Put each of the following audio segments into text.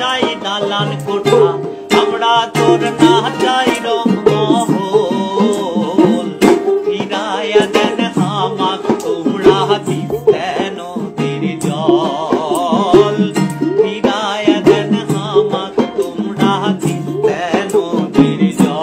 চাই দালান কোঠা, আমরা তোর না চাই রংমহল। ফিরাইয়া দেন হামাক তোমরা তিস্তা নদীর জল, ফিরাইয়া দেন হামাক তোমরা তিস্তা নদীর জল।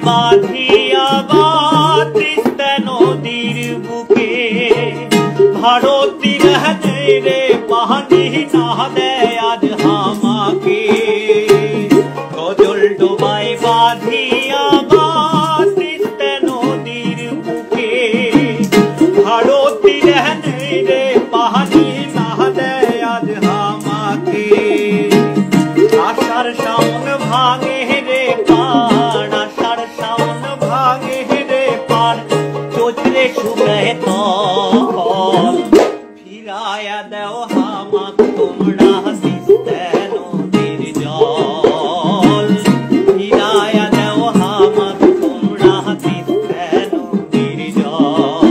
বাঁধিয়া তিস্তা নদীর বুকে, ভারতীর রে পানি না দেয় আজ হামাকে। গজল ডোবায় বাঁধিয়া তিস্তা নদীর বুকে, ভারতীর রে পানি না দেয় আজ হামাকে। আষাঢ় শাওন ভাঙে রে পান, আষাঢ় শাওন ভাঙে রে পান, চৈত্রে শুকায় তল। ফিরাইয়া দেও হামাক তোমরা তিস্তা নদীর জল, ফিরাইয়া দেও হামাক তোমরা তিস্তা নদীর জল।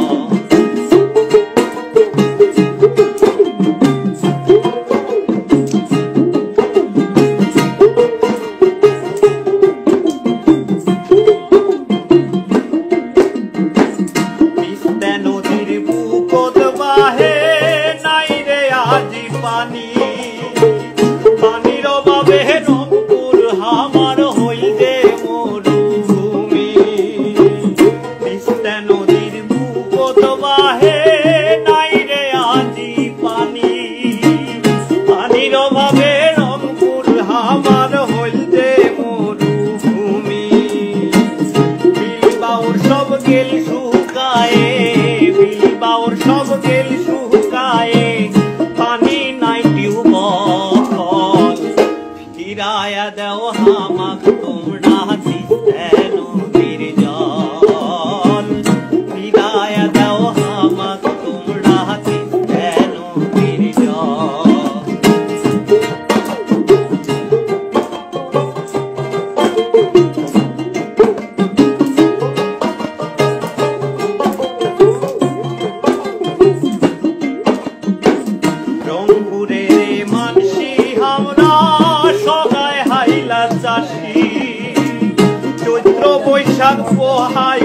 নদীর বুকত বাহে নাই রে আজি পানি, পানির অভাবে রংপুর হামার হইলে মরুভূমি। তিস্তা নদীর বুকত বাহে নাই রে আজি পানি, পানির অভাবে রংপুর হামার হইলে মরুভূমি। বিলবাউর সব গেল শুকায়ে, বিলবাউর সব গেল শুকায়ে, পানি নাই টিউবওয়েল। ফিরাইয়া দেও হামাক তোমরা তিস্তা নদীর জল, ফিরাইয়া দেও হামাক তোমরা তিস্তা নদীর জল। রংপুরে মানসি আমরা সগায় হাইলা চাষি, চৈত্র বৈশাখ পোহাই